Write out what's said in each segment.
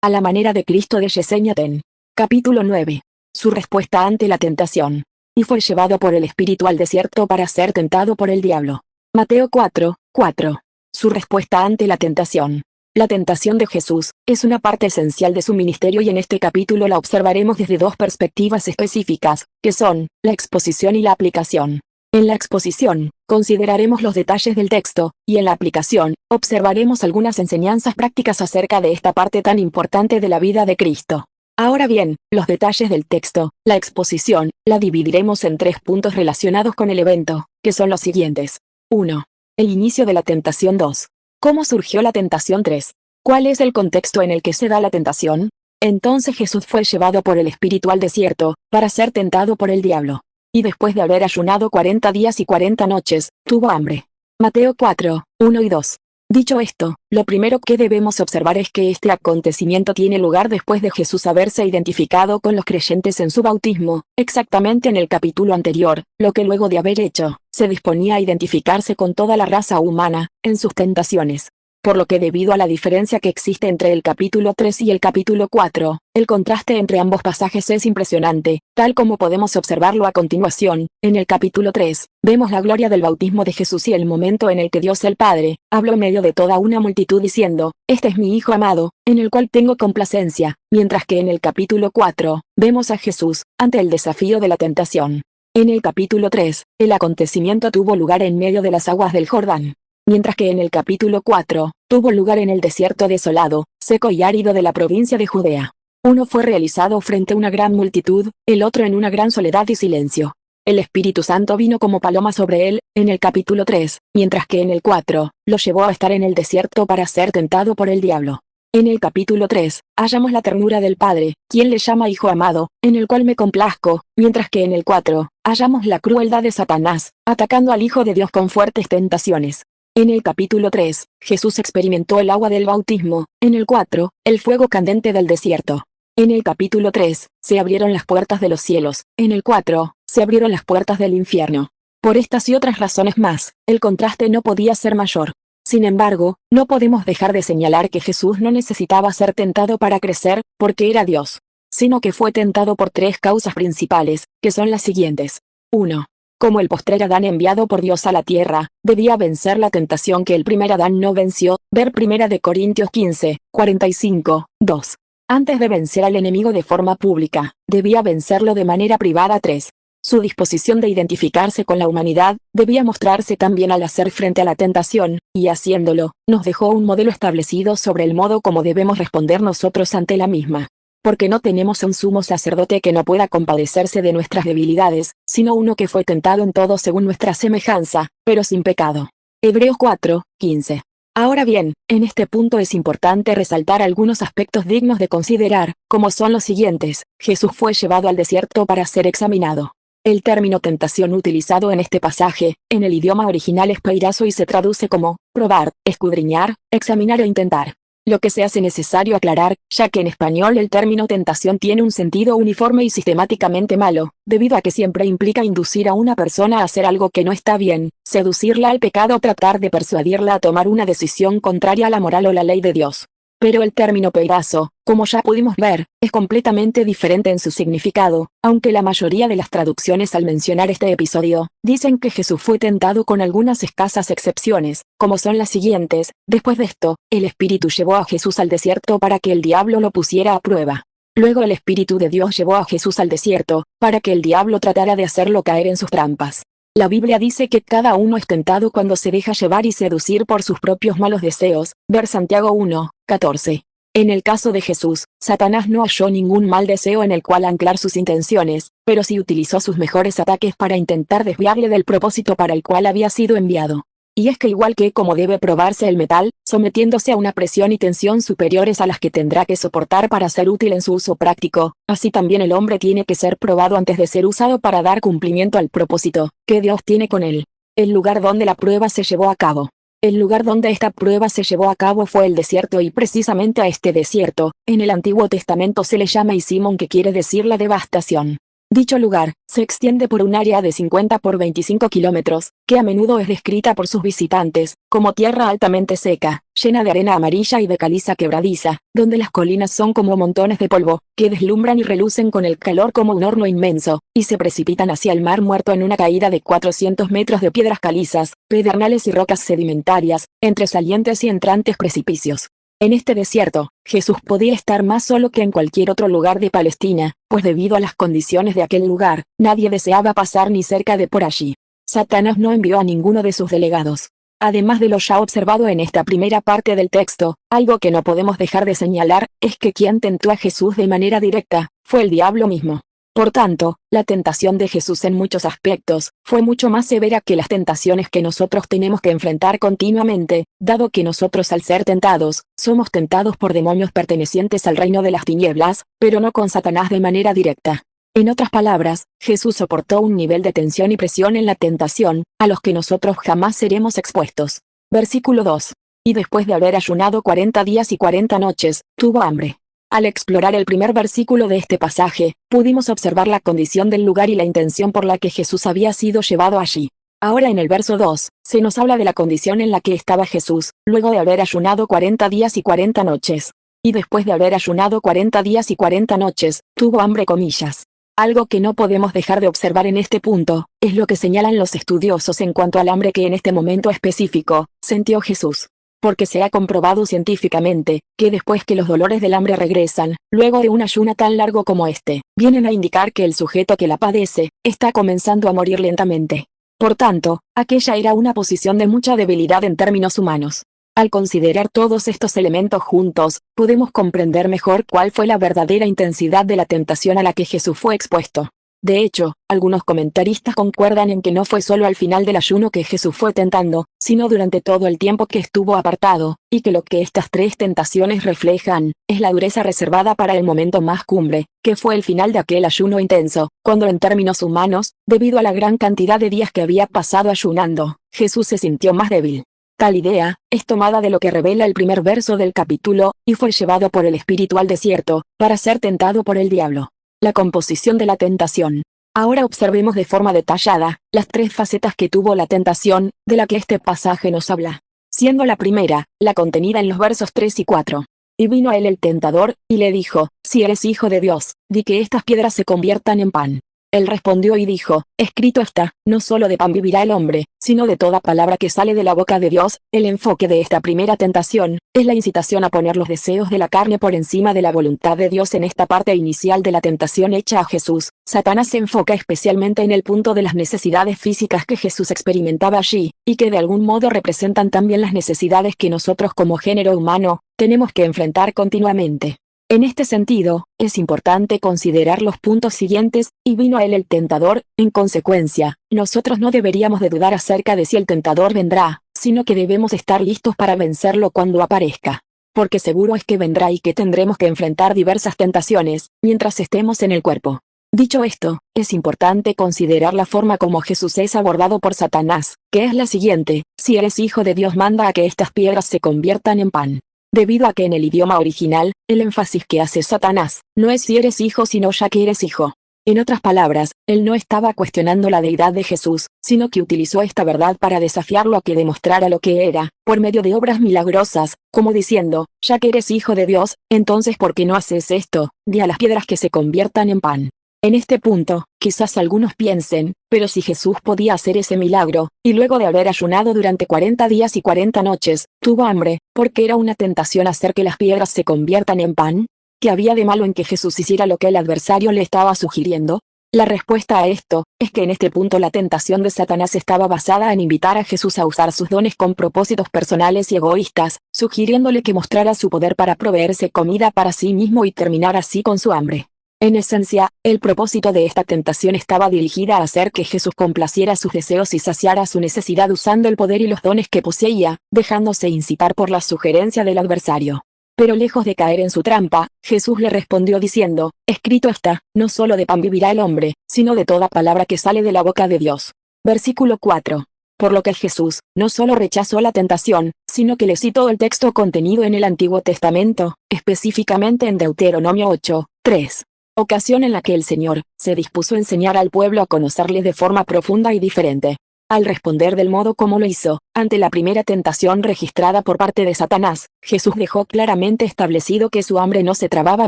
A la manera de Cristo de Yesenia Ten. Capítulo 9. Su respuesta ante la tentación. Y fue llevado por el Espíritu al desierto para ser tentado por el diablo. Mateo 4:4. Su respuesta ante la tentación. La tentación de Jesús es una parte esencial de su ministerio y en este capítulo la observaremos desde dos perspectivas específicas, que son, la exposición y la aplicación. En la exposición, consideraremos los detalles del texto, y en la aplicación, observaremos algunas enseñanzas prácticas acerca de esta parte tan importante de la vida de Cristo. Ahora bien, los detalles del texto, la exposición, la dividiremos en 3 puntos relacionados con el evento, que son los siguientes. 1. El inicio de la tentación. 2. ¿Cómo surgió la tentación? 3. ¿Cuál es el contexto en el que se da la tentación? Entonces Jesús fue llevado por el Espíritu al desierto, para ser tentado por el diablo. Y después de haber ayunado 40 días y 40 noches, tuvo hambre. Mateo 4:1 y 2. Dicho esto, lo primero que debemos observar es que este acontecimiento tiene lugar después de Jesús haberse identificado con los creyentes en su bautismo, exactamente en el capítulo anterior, lo que luego de haber hecho, se disponía a identificarse con toda la raza humana, en sus tentaciones. Por lo que debido a la diferencia que existe entre el capítulo 3 y el capítulo 4, el contraste entre ambos pasajes es impresionante, tal como podemos observarlo a continuación. En el capítulo 3, vemos la gloria del bautismo de Jesús y el momento en el que Dios el Padre, habló en medio de toda una multitud diciendo, «Este es mi Hijo amado, en el cual tengo complacencia», mientras que en el capítulo 4, vemos a Jesús, ante el desafío de la tentación. En el capítulo 3, el acontecimiento tuvo lugar en medio de las aguas del Jordán. Mientras que en el capítulo 4, tuvo lugar en el desierto desolado, seco y árido de la provincia de Judea. Uno fue realizado frente a una gran multitud, el otro en una gran soledad y silencio. El Espíritu Santo vino como paloma sobre él, en el capítulo 3, mientras que en el 4, lo llevó a estar en el desierto para ser tentado por el diablo. En el capítulo 3, hallamos la ternura del Padre, quien le llama Hijo amado, en el cual me complazco, mientras que en el 4, hallamos la crueldad de Satanás, atacando al Hijo de Dios con fuertes tentaciones. En el capítulo 3, Jesús experimentó el agua del bautismo, en el 4, el fuego candente del desierto. En el capítulo 3, se abrieron las puertas de los cielos, en el 4, se abrieron las puertas del infierno. Por estas y otras razones más, el contraste no podía ser mayor. Sin embargo, no podemos dejar de señalar que Jesús no necesitaba ser tentado para crecer, porque era Dios, sino que fue tentado por 3 causas principales, que son las siguientes. 1. Como el postrer Adán enviado por Dios a la tierra, debía vencer la tentación que el primer Adán no venció, ver 1 Corintios 15:45, 2. Antes de vencer al enemigo de forma pública, debía vencerlo de manera privada. 3. Su disposición de identificarse con la humanidad, debía mostrarse también al hacer frente a la tentación, y haciéndolo, nos dejó un modelo establecido sobre el modo como debemos responder nosotros ante la misma. Porque no tenemos un sumo sacerdote que no pueda compadecerse de nuestras debilidades, sino uno que fue tentado en todo según nuestra semejanza, pero sin pecado. Hebreos 4:15. Ahora bien, en este punto es importante resaltar algunos aspectos dignos de considerar, como son los siguientes. Jesús fue llevado al desierto para ser examinado. El término tentación utilizado en este pasaje, en el idioma original es peirazo y se traduce como, probar, escudriñar, examinar e intentar. Lo que se hace necesario aclarar, ya que en español el término tentación tiene un sentido uniforme y sistemáticamente malo, debido a que siempre implica inducir a una persona a hacer algo que no está bien, seducirla al pecado o tratar de persuadirla a tomar una decisión contraria a la moral o la ley de Dios. Pero el término peirazo, como ya pudimos ver, es completamente diferente en su significado, aunque la mayoría de las traducciones al mencionar este episodio, dicen que Jesús fue tentado con algunas escasas excepciones, como son las siguientes. Después de esto, el Espíritu llevó a Jesús al desierto para que el diablo lo pusiera a prueba. Luego el Espíritu de Dios llevó a Jesús al desierto, para que el diablo tratara de hacerlo caer en sus trampas. La Biblia dice que cada uno es tentado cuando se deja llevar y seducir por sus propios malos deseos, ver Santiago 1:14. En el caso de Jesús, Satanás no halló ningún mal deseo en el cual anclar sus intenciones, pero sí utilizó sus mejores ataques para intentar desviarle del propósito para el cual había sido enviado. Y es que igual que como debe probarse el metal, sometiéndose a una presión y tensión superiores a las que tendrá que soportar para ser útil en su uso práctico, así también el hombre tiene que ser probado antes de ser usado para dar cumplimiento al propósito que Dios tiene con él. El lugar donde la prueba se llevó a cabo. El lugar donde esta prueba se llevó a cabo fue el desierto y precisamente a este desierto, en el Antiguo Testamento se le llama Isimón que quiere decir la devastación. Dicho lugar, se extiende por un área de 50 por 25 kilómetros, que a menudo es descrita por sus visitantes, como tierra altamente seca, llena de arena amarilla y de caliza quebradiza, donde las colinas son como montones de polvo, que deslumbran y relucen con el calor como un horno inmenso, y se precipitan hacia el mar muerto en una caída de 400 metros de piedras calizas, pedernales y rocas sedimentarias, entre salientes y entrantes precipicios. En este desierto, Jesús podía estar más solo que en cualquier otro lugar de Palestina, pues debido a las condiciones de aquel lugar, nadie deseaba pasar ni cerca de por allí. Satanás no envió a ninguno de sus delegados. Además de lo ya observado en esta primera parte del texto, algo que no podemos dejar de señalar, es que quien tentó a Jesús de manera directa, fue el diablo mismo. Por tanto, la tentación de Jesús en muchos aspectos, fue mucho más severa que las tentaciones que nosotros tenemos que enfrentar continuamente, dado que nosotros al ser tentados, somos tentados por demonios pertenecientes al reino de las tinieblas, pero no con Satanás de manera directa. En otras palabras, Jesús soportó un nivel de tensión y presión en la tentación, a los que nosotros jamás seremos expuestos. Versículo 2. Y después de haber ayunado 40 días y 40 noches, tuvo hambre. Al explorar el primer versículo de este pasaje, pudimos observar la condición del lugar y la intención por la que Jesús había sido llevado allí. Ahora en el verso 2, se nos habla de la condición en la que estaba Jesús, luego de haber ayunado 40 días y 40 noches. Y después de haber ayunado 40 días y 40 noches, tuvo hambre comillas. Algo que no podemos dejar de observar en este punto, es lo que señalan los estudiosos en cuanto al hambre que en este momento específico, sintió Jesús. Porque se ha comprobado científicamente, que después que los dolores del hambre regresan, luego de un ayuno tan largo como este, vienen a indicar que el sujeto que la padece, está comenzando a morir lentamente. Por tanto, aquella era una posición de mucha debilidad en términos humanos. Al considerar todos estos elementos juntos, podemos comprender mejor cuál fue la verdadera intensidad de la tentación a la que Jesús fue expuesto. De hecho, algunos comentaristas concuerdan en que no fue solo al final del ayuno que Jesús fue tentando, sino durante todo el tiempo que estuvo apartado, y que lo que estas tres tentaciones reflejan, es la dureza reservada para el momento más cumbre, que fue el final de aquel ayuno intenso, cuando en términos humanos, debido a la gran cantidad de días que había pasado ayunando, Jesús se sintió más débil. Tal idea, es tomada de lo que revela el primer verso del capítulo, y fue llevado por el Espíritu al desierto, para ser tentado por el diablo. La composición de la tentación. Ahora observemos de forma detallada, las tres facetas que tuvo la tentación, de la que este pasaje nos habla. Siendo la primera, la contenida en los versos 3 y 4. Y vino a él el tentador, y le dijo, si eres hijo de Dios, di que estas piedras se conviertan en pan. Él respondió y dijo, escrito está, no solo de pan vivirá el hombre, sino de toda palabra que sale de la boca de Dios. El enfoque de esta primera tentación, es la incitación a poner los deseos de la carne por encima de la voluntad de Dios. En esta parte inicial de la tentación hecha a Jesús, Satanás se enfoca especialmente en el punto de las necesidades físicas que Jesús experimentaba allí, y que de algún modo representan también las necesidades que nosotros como género humano, tenemos que enfrentar continuamente. En este sentido, es importante considerar los puntos siguientes, y vino a él el tentador. En consecuencia, nosotros no deberíamos de dudar acerca de si el tentador vendrá, sino que debemos estar listos para vencerlo cuando aparezca. Porque seguro es que vendrá y que tendremos que enfrentar diversas tentaciones, mientras estemos en el cuerpo. Dicho esto, es importante considerar la forma como Jesús es abordado por Satanás, que es la siguiente: si eres hijo de Dios, manda a que estas piedras se conviertan en pan. Debido a que en el idioma original, el énfasis que hace Satanás, no es si eres hijo sino ya que eres hijo. En otras palabras, él no estaba cuestionando la deidad de Jesús, sino que utilizó esta verdad para desafiarlo a que demostrara lo que era, por medio de obras milagrosas, como diciendo, ya que eres hijo de Dios, entonces ¿por qué no haces esto? Di a las piedras que se conviertan en pan. En este punto, quizás algunos piensen, pero si Jesús podía hacer ese milagro, y luego de haber ayunado durante 40 días y 40 noches, tuvo hambre, ¿por qué era una tentación hacer que las piedras se conviertan en pan? ¿Qué había de malo en que Jesús hiciera lo que el adversario le estaba sugiriendo? La respuesta a esto, es que en este punto la tentación de Satanás estaba basada en invitar a Jesús a usar sus dones con propósitos personales y egoístas, sugiriéndole que mostrara su poder para proveerse comida para sí mismo y terminar así con su hambre. En esencia, el propósito de esta tentación estaba dirigida a hacer que Jesús complaciera sus deseos y saciara su necesidad usando el poder y los dones que poseía, dejándose incipar por la sugerencia del adversario. Pero lejos de caer en su trampa, Jesús le respondió diciendo, escrito está, no solo de pan vivirá el hombre, sino de toda palabra que sale de la boca de Dios. Versículo 4. Por lo que Jesús, no solo rechazó la tentación, sino que le citó el texto contenido en el Antiguo Testamento, específicamente en Deuteronomio 8, 3. ocasión en la que el Señor se dispuso a enseñar al pueblo a conocerle de forma profunda y diferente. Al responder del modo como lo hizo, ante la primera tentación registrada por parte de Satanás, Jesús dejó claramente establecido que su hambre no se trababa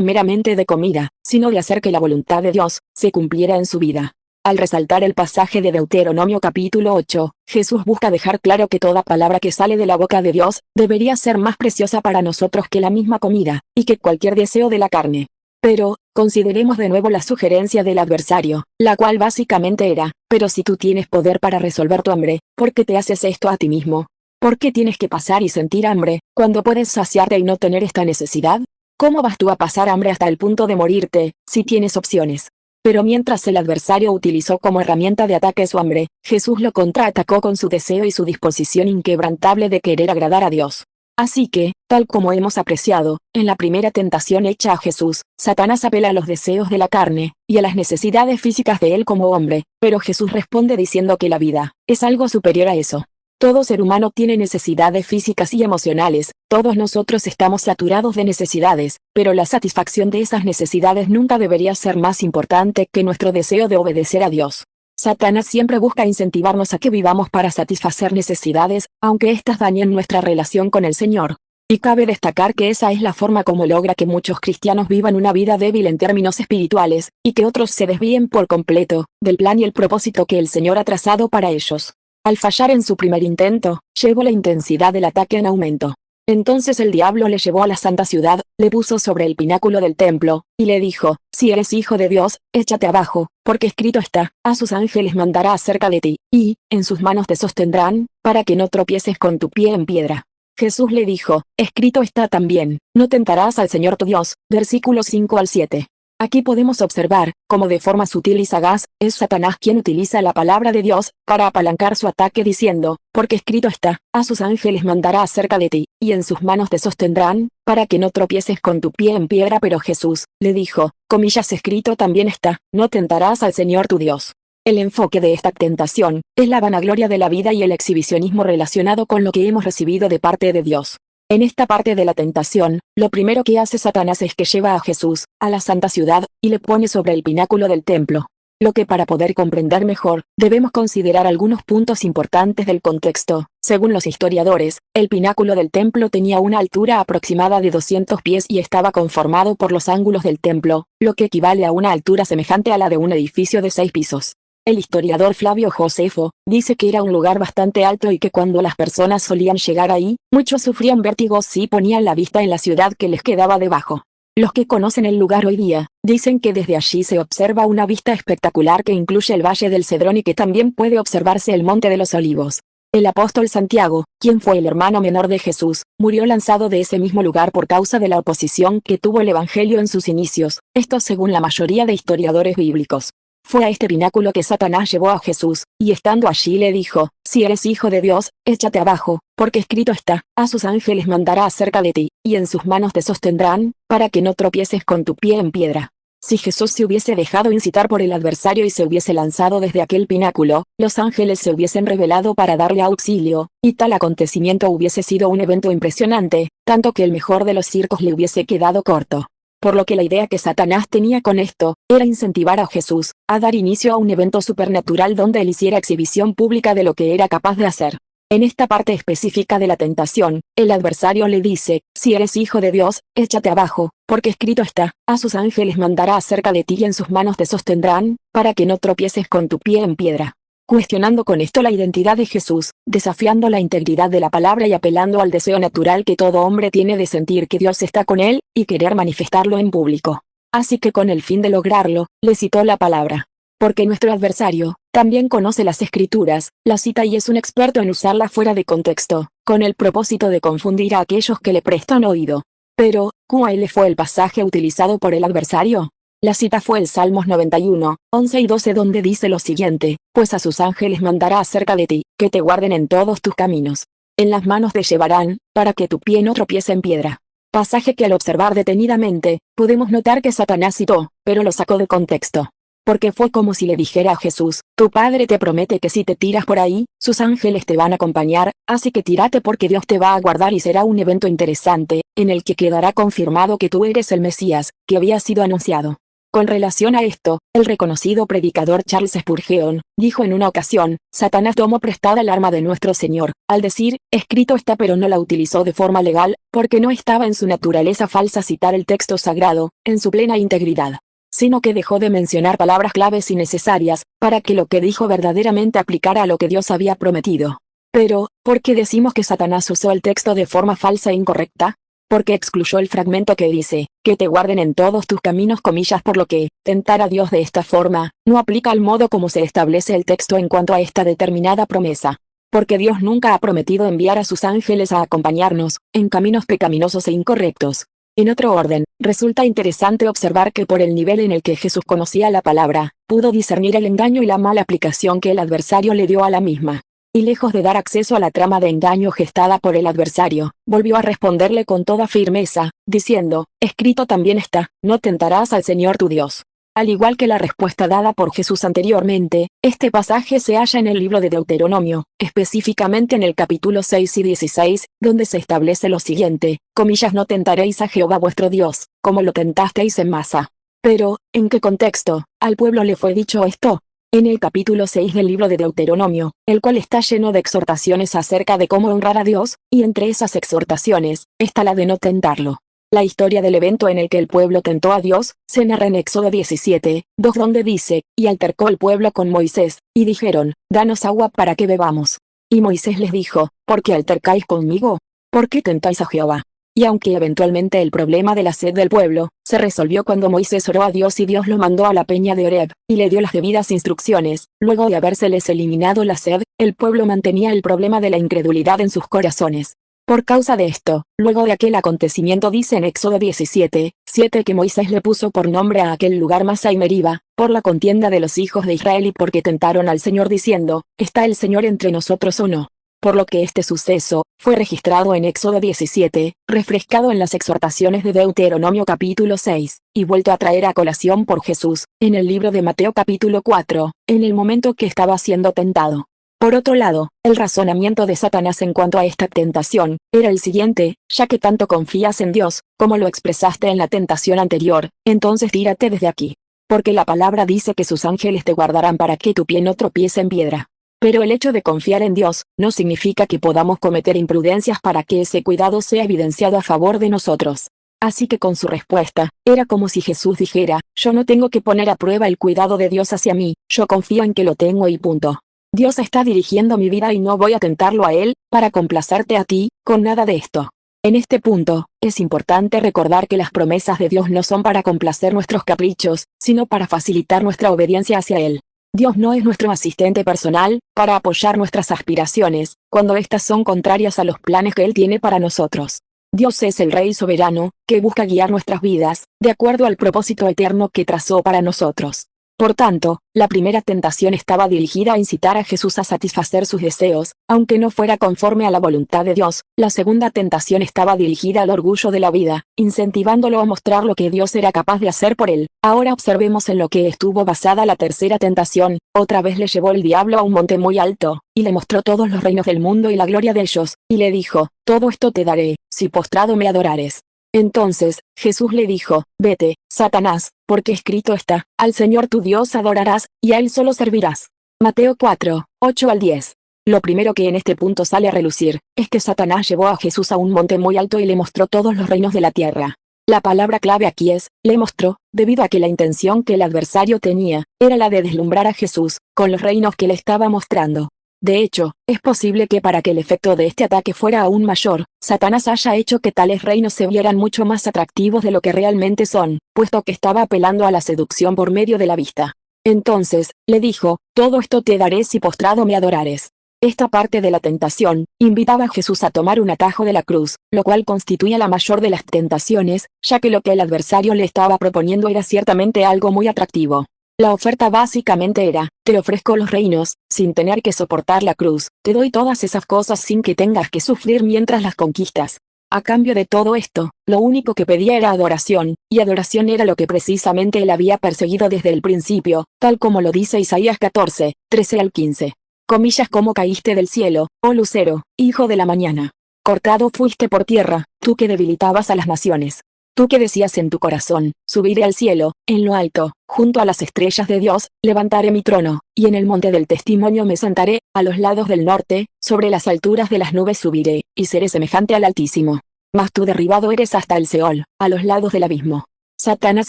meramente de comida, sino de hacer que la voluntad de Dios se cumpliera en su vida. Al resaltar el pasaje de Deuteronomio capítulo 8, Jesús busca dejar claro que toda palabra que sale de la boca de Dios, debería ser más preciosa para nosotros que la misma comida, y que cualquier deseo de la carne. Pero, consideremos de nuevo la sugerencia del adversario, la cual básicamente era, pero si tú tienes poder para resolver tu hambre, ¿por qué te haces esto a ti mismo? ¿Por qué tienes que pasar y sentir hambre, cuando puedes saciarte y no tener esta necesidad? ¿Cómo vas tú a pasar hambre hasta el punto de morirte, si tienes opciones? Pero mientras el adversario utilizó como herramienta de ataque su hambre, Jesús lo contraatacó con su deseo y su disposición inquebrantable de querer agradar a Dios. Así que, tal como hemos apreciado, en la primera tentación hecha a Jesús, Satanás apela a los deseos de la carne, y a las necesidades físicas de él como hombre, pero Jesús responde diciendo que la vida es algo superior a eso. Todo ser humano tiene necesidades físicas y emocionales, todos nosotros estamos saturados de necesidades, pero la satisfacción de esas necesidades nunca debería ser más importante que nuestro deseo de obedecer a Dios. Satanás siempre busca incentivarnos a que vivamos para satisfacer necesidades, aunque éstas dañen nuestra relación con el Señor. Y cabe destacar que esa es la forma como logra que muchos cristianos vivan una vida débil en términos espirituales, y que otros se desvíen por completo del plan y el propósito que el Señor ha trazado para ellos. Al fallar en su primer intento, llevó la intensidad del ataque en aumento. Entonces el diablo le llevó a la santa ciudad, le puso sobre el pináculo del templo, y le dijo, si eres hijo de Dios, échate abajo, porque escrito está, a sus ángeles mandará acerca de ti, y, en sus manos te sostendrán, para que no tropieces con tu pie en piedra. Jesús le dijo, escrito está también, no tentarás al Señor tu Dios, versículos 5 al 7. Aquí podemos observar, cómo de forma sutil y sagaz, es Satanás quien utiliza la palabra de Dios, para apalancar su ataque diciendo, porque escrito está, a sus ángeles mandará acerca de ti, y en sus manos te sostendrán, para que no tropieces con tu pie en piedra. Pero Jesús, le dijo, comillas escrito también está, no tentarás al Señor tu Dios. El enfoque de esta tentación, es la vanagloria de la vida y el exhibicionismo relacionado con lo que hemos recibido de parte de Dios. En esta parte de la tentación, lo primero que hace Satanás es que lleva a Jesús, a la santa ciudad, y le pone sobre el pináculo del templo. Lo que para poder comprender mejor, debemos considerar algunos puntos importantes del contexto. Según los historiadores, el pináculo del templo tenía una altura aproximada de 200 pies y estaba conformado por los ángulos del templo, lo que equivale a una altura semejante a la de un edificio de 6 pisos. El historiador Flavio Josefo dice que era un lugar bastante alto y que cuando las personas solían llegar ahí, muchos sufrían vértigos si ponían la vista en la ciudad que les quedaba debajo. Los que conocen el lugar hoy día, dicen que desde allí se observa una vista espectacular que incluye el Valle del Cedrón y que también puede observarse el Monte de los Olivos. El apóstol Santiago, quien fue el hermano menor de Jesús, murió lanzado de ese mismo lugar por causa de la oposición que tuvo el Evangelio en sus inicios, esto según la mayoría de historiadores bíblicos. Fue a este pináculo que Satanás llevó a Jesús, y estando allí le dijo, si eres hijo de Dios, échate abajo, porque escrito está, a sus ángeles mandará acerca de ti, y en sus manos te sostendrán, para que no tropieces con tu pie en piedra. Si Jesús se hubiese dejado incitar por el adversario y se hubiese lanzado desde aquel pináculo, los ángeles se hubiesen revelado para darle auxilio, y tal acontecimiento hubiese sido un evento impresionante, tanto que el mejor de los circos le hubiese quedado corto. Por lo que la idea que Satanás tenía con esto, era incentivar a Jesús, a dar inicio a un evento supernatural donde él hiciera exhibición pública de lo que era capaz de hacer. En esta parte específica de la tentación, el adversario le dice, si eres hijo de Dios, échate abajo, porque escrito está, a sus ángeles mandará acerca de ti y en sus manos te sostendrán, para que no tropieces con tu pie en piedra. Cuestionando con esto la identidad de Jesús, desafiando la integridad de la palabra y apelando al deseo natural que todo hombre tiene de sentir que Dios está con él, y querer manifestarlo en público. Así que con el fin de lograrlo, le citó la palabra. Porque nuestro adversario, también conoce las escrituras, la cita y es un experto en usarla fuera de contexto, con el propósito de confundir a aquellos que le prestan oído. Pero, ¿cuál fue el pasaje utilizado por el adversario? La cita fue el Salmos 91, 11 y 12 donde dice lo siguiente, pues a sus ángeles mandará acerca de ti, que te guarden en todos tus caminos. En las manos te llevarán, para que tu pie no tropiece en piedra. Pasaje que al observar detenidamente, podemos notar que Satanás citó, pero lo sacó de contexto. Porque fue como si le dijera a Jesús, tu Padre te promete que si te tiras por ahí, sus ángeles te van a acompañar, así que tírate porque Dios te va a guardar y será un evento interesante, en el que quedará confirmado que tú eres el Mesías, que había sido anunciado. Con relación a esto, el reconocido predicador Charles Spurgeon, dijo en una ocasión, Satanás tomó prestada el arma de nuestro Señor, al decir, escrito está, pero no la utilizó de forma legal, porque no estaba en su naturaleza falsa citar el texto sagrado, en su plena integridad, sino que dejó de mencionar palabras claves innecesarias, para que lo que dijo verdaderamente aplicara a lo que Dios había prometido. Pero, ¿por qué decimos que Satanás usó el texto de forma falsa e incorrecta? Porque excluyó el fragmento que dice, que te guarden en todos tus caminos, comillas, por lo que, tentar a Dios de esta forma, no aplica al modo como se establece el texto en cuanto a esta determinada promesa. Porque Dios nunca ha prometido enviar a sus ángeles a acompañarnos, en caminos pecaminosos e incorrectos. En otro orden, resulta interesante observar que por el nivel en el que Jesús conocía la palabra, pudo discernir el engaño y la mala aplicación que el adversario le dio a la misma. Y lejos de dar acceso a la trama de engaño gestada por el adversario, volvió a responderle con toda firmeza, diciendo, escrito también está, no tentarás al Señor tu Dios. Al igual que la respuesta dada por Jesús anteriormente, este pasaje se halla en el libro de Deuteronomio, específicamente en el capítulo 6 y 16, donde se establece lo siguiente, comillas, no tentaréis a Jehová vuestro Dios, como lo tentasteis en Masa. Pero, ¿en qué contexto, al pueblo le fue dicho esto? En el capítulo 6 del libro de Deuteronomio, el cual está lleno de exhortaciones acerca de cómo honrar a Dios, y entre esas exhortaciones, está la de no tentarlo. La historia del evento en el que el pueblo tentó a Dios, se narra en Éxodo 17, 2, donde dice, y altercó el pueblo con Moisés, y dijeron, danos agua para que bebamos. Y Moisés les dijo, ¿por qué altercáis conmigo? ¿Por qué tentáis a Jehová? Y aunque eventualmente el problema de la sed del pueblo, se resolvió cuando Moisés oró a Dios y Dios lo mandó a la peña de Horeb, y le dio las debidas instrucciones, luego de habérseles eliminado la sed, el pueblo mantenía el problema de la incredulidad en sus corazones. Por causa de esto, luego de aquel acontecimiento dice en Éxodo 17, 7 que Moisés le puso por nombre a aquel lugar Masa y Meriba, por la contienda de los hijos de Israel y porque tentaron al Señor diciendo, ¿está el Señor entre nosotros o no? Por lo que este suceso, fue registrado en Éxodo 17, refrescado en las exhortaciones de Deuteronomio capítulo 6, y vuelto a traer a colación por Jesús, en el libro de Mateo capítulo 4, en el momento que estaba siendo tentado. Por otro lado, el razonamiento de Satanás en cuanto a esta tentación, era el siguiente, ya que tanto confías en Dios, como lo expresaste en la tentación anterior, entonces tírate desde aquí. Porque la palabra dice que sus ángeles te guardarán para que tu pie no tropiece en piedra. Pero el hecho de confiar en Dios, no significa que podamos cometer imprudencias para que ese cuidado sea evidenciado a favor de nosotros. Así que con su respuesta, era como si Jesús dijera, yo no tengo que poner a prueba el cuidado de Dios hacia mí, yo confío en que lo tengo y punto. Dios está dirigiendo mi vida y no voy a tentarlo a Él, para complacerte a ti, con nada de esto. En este punto, es importante recordar que las promesas de Dios no son para complacer nuestros caprichos, sino para facilitar nuestra obediencia hacia Él. Dios no es nuestro asistente personal, para apoyar nuestras aspiraciones, cuando éstas son contrarias a los planes que Él tiene para nosotros. Dios es el Rey soberano, que busca guiar nuestras vidas, de acuerdo al propósito eterno que trazó para nosotros. Por tanto, la primera tentación estaba dirigida a incitar a Jesús a satisfacer sus deseos, aunque no fuera conforme a la voluntad de Dios. La segunda tentación estaba dirigida al orgullo de la vida, incentivándolo a mostrar lo que Dios era capaz de hacer por él. Ahora observemos en lo que estuvo basada la tercera tentación. Otra vez le llevó el diablo a un monte muy alto, y le mostró todos los reinos del mundo y la gloria de ellos, y le dijo, todo esto te daré, si postrado me adorares. Entonces, Jesús le dijo, vete, Satanás, porque escrito está, al Señor tu Dios adorarás, y a Él solo servirás. Mateo 4, 8 al 10. Lo primero que en este punto sale a relucir, es que Satanás llevó a Jesús a un monte muy alto y le mostró todos los reinos de la tierra. La palabra clave aquí es, le mostró, debido a que la intención que el adversario tenía, era la de deslumbrar a Jesús, con los reinos que le estaba mostrando. De hecho, es posible que para que el efecto de este ataque fuera aún mayor, Satanás haya hecho que tales reinos se vieran mucho más atractivos de lo que realmente son, puesto que estaba apelando a la seducción por medio de la vista. Entonces, le dijo, todo esto te daré si postrado me adorares. Esta parte de la tentación, invitaba a Jesús a tomar un atajo de la cruz, lo cual constituía la mayor de las tentaciones, ya que lo que el adversario le estaba proponiendo era ciertamente algo muy atractivo. La oferta básicamente era, te ofrezco los reinos, sin tener que soportar la cruz, te doy todas esas cosas sin que tengas que sufrir mientras las conquistas. A cambio de todo esto, lo único que pedía era adoración, y adoración era lo que precisamente él había perseguido desde el principio, tal como lo dice Isaías 14, 13 al 15. Comillas, como caíste del cielo, oh lucero, hijo de la mañana. Cortado fuiste por tierra, tú que debilitabas a las naciones. Tú que decías en tu corazón, subiré al cielo, en lo alto, junto a las estrellas de Dios, levantaré mi trono, y en el monte del testimonio me sentaré, a los lados del norte, sobre las alturas de las nubes subiré, y seré semejante al Altísimo. Mas tú derribado eres hasta el Seol, a los lados del abismo. Satanás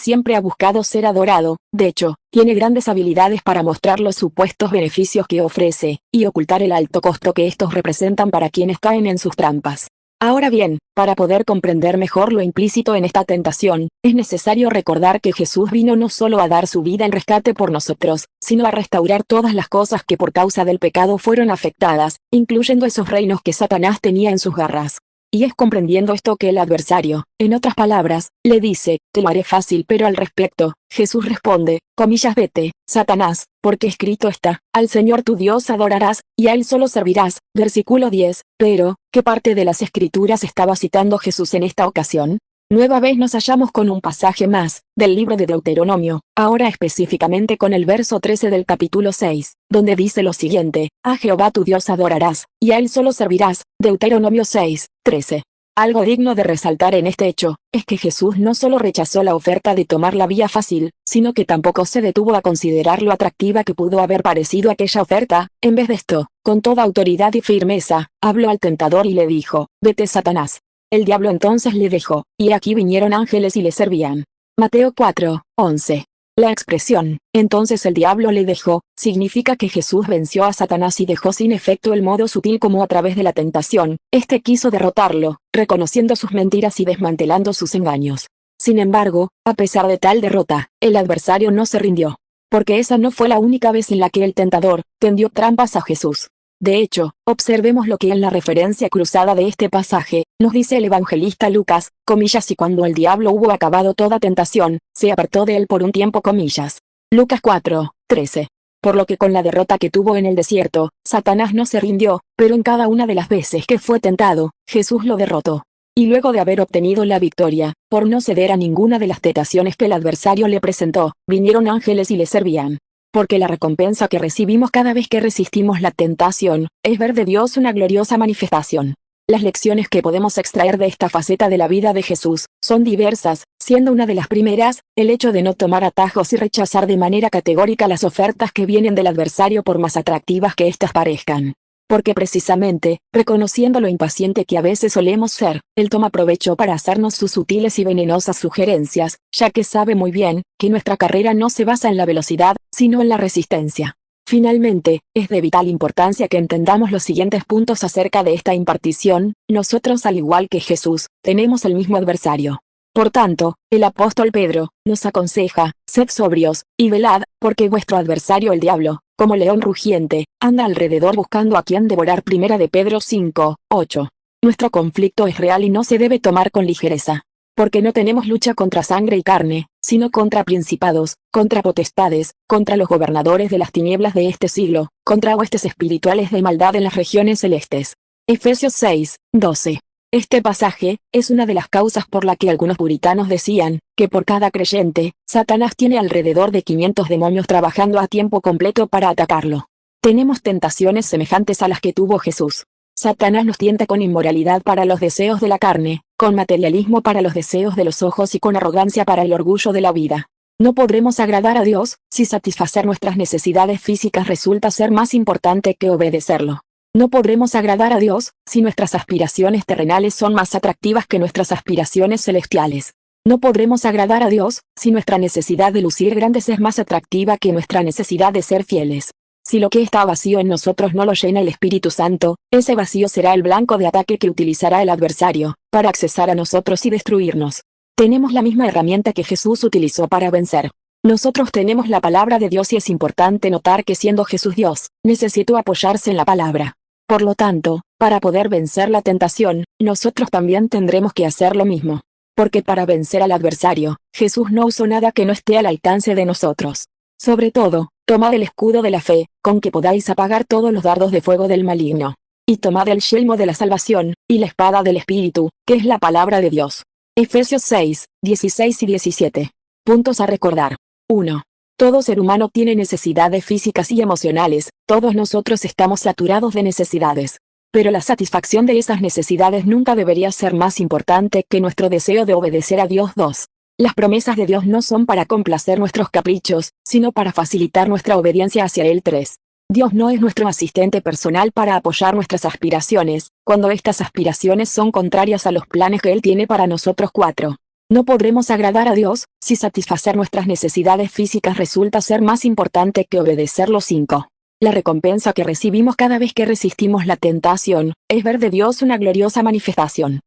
siempre ha buscado ser adorado, de hecho, tiene grandes habilidades para mostrar los supuestos beneficios que ofrece, y ocultar el alto costo que estos representan para quienes caen en sus trampas. Ahora bien, para poder comprender mejor lo implícito en esta tentación, es necesario recordar que Jesús vino no solo a dar su vida en rescate por nosotros, sino a restaurar todas las cosas que por causa del pecado fueron afectadas, incluyendo esos reinos que Satanás tenía en sus garras. Y es comprendiendo esto que el adversario, en otras palabras, le dice, te lo haré fácil, pero al respecto, Jesús responde, comillas, vete, Satanás, porque escrito está, al Señor tu Dios adorarás, y a Él solo servirás, versículo 10, pero, ¿qué parte de las Escrituras estaba citando Jesús en esta ocasión? Nueva vez nos hallamos con un pasaje más, del libro de Deuteronomio, ahora específicamente con el verso 13 del capítulo 6, donde dice lo siguiente, a Jehová tu Dios adorarás, y a Él solo servirás, Deuteronomio 6, 13. Algo digno de resaltar en este hecho, es que Jesús no solo rechazó la oferta de tomar la vía fácil, sino que tampoco se detuvo a considerar lo atractiva que pudo haber parecido aquella oferta, en vez de esto, con toda autoridad y firmeza, habló al tentador y le dijo, vete Satanás. El diablo entonces le dejó, y aquí vinieron ángeles y le servían. Mateo 4, 11. La expresión, entonces el diablo le dejó, significa que Jesús venció a Satanás y dejó sin efecto el modo sutil como a través de la tentación, este quiso derrotarlo, reconociendo sus mentiras y desmantelando sus engaños. Sin embargo, a pesar de tal derrota, el adversario no se rindió. Porque esa no fue la única vez en la que el tentador tendió trampas a Jesús. De hecho, observemos lo que en la referencia cruzada de este pasaje, nos dice el evangelista Lucas, comillas, y cuando el diablo hubo acabado toda tentación, se apartó de él por un tiempo, comillas. Lucas 4, 13. Por lo que con la derrota que tuvo en el desierto, Satanás no se rindió, pero en cada una de las veces que fue tentado, Jesús lo derrotó. Y luego de haber obtenido la victoria, por no ceder a ninguna de las tentaciones que el adversario le presentó, vinieron ángeles y le servían. Porque la recompensa que recibimos cada vez que resistimos la tentación, es ver de Dios una gloriosa manifestación. Las lecciones que podemos extraer de esta faceta de la vida de Jesús, son diversas, siendo una de las primeras, el hecho de no tomar atajos y rechazar de manera categórica las ofertas que vienen del adversario por más atractivas que éstas parezcan. Porque precisamente, reconociendo lo impaciente que a veces solemos ser, Él toma provecho para hacernos sus sutiles y venenosas sugerencias, ya que sabe muy bien, que nuestra carrera no se basa en la velocidad, sino en la resistencia. Finalmente, es de vital importancia que entendamos los siguientes puntos acerca de esta impartición, nosotros al igual que Jesús, tenemos el mismo adversario. Por tanto, el apóstol Pedro, nos aconseja, sed sobrios, y velad, porque vuestro adversario el diablo, como león rugiente, anda alrededor buscando a quien devorar. Primera de Pedro 5, 8. Nuestro conflicto es real y no se debe tomar con ligereza. Porque no tenemos lucha contra sangre y carne, sino contra principados, contra potestades, contra los gobernadores de las tinieblas de este siglo, contra huestes espirituales de maldad en las regiones celestes. Efesios 6, 12. Este pasaje, es una de las causas por la que algunos puritanos decían, que por cada creyente, Satanás tiene alrededor de 500 demonios trabajando a tiempo completo para atacarlo. Tenemos tentaciones semejantes a las que tuvo Jesús. Satanás nos tienta con inmoralidad para los deseos de la carne, con materialismo para los deseos de los ojos y con arrogancia para el orgullo de la vida. No podremos agradar a Dios, si satisfacer nuestras necesidades físicas resulta ser más importante que obedecerlo. No podremos agradar a Dios, si nuestras aspiraciones terrenales son más atractivas que nuestras aspiraciones celestiales. No podremos agradar a Dios, si nuestra necesidad de lucir grandes es más atractiva que nuestra necesidad de ser fieles. Si lo que está vacío en nosotros no lo llena el Espíritu Santo, ese vacío será el blanco de ataque que utilizará el adversario, para accesar a nosotros y destruirnos. Tenemos la misma herramienta que Jesús utilizó para vencer. Nosotros tenemos la palabra de Dios y es importante notar que siendo Jesús Dios, necesitó apoyarse en la palabra. Por lo tanto, para poder vencer la tentación, nosotros también tendremos que hacer lo mismo. Porque para vencer al adversario, Jesús no usó nada que no esté al alcance de nosotros. Sobre todo, tomad el escudo de la fe, con que podáis apagar todos los dardos de fuego del maligno. Y tomad el yelmo de la salvación, y la espada del Espíritu, que es la palabra de Dios. Efesios 6, 16 y 17. Puntos a recordar. 1. Todo ser humano tiene necesidades físicas y emocionales, todos nosotros estamos saturados de necesidades. Pero la satisfacción de esas necesidades nunca debería ser más importante que nuestro deseo de obedecer a Dios. 2. Las promesas de Dios no son para complacer nuestros caprichos, sino para facilitar nuestra obediencia hacia Él. 3. Dios no es nuestro asistente personal para apoyar nuestras aspiraciones, cuando estas aspiraciones son contrarias a los planes que Él tiene para nosotros. 4. No podremos agradar a Dios, si satisfacer nuestras necesidades físicas resulta ser más importante que obedecerlo. 5. La recompensa que recibimos cada vez que resistimos la tentación, es ver de Dios una gloriosa manifestación.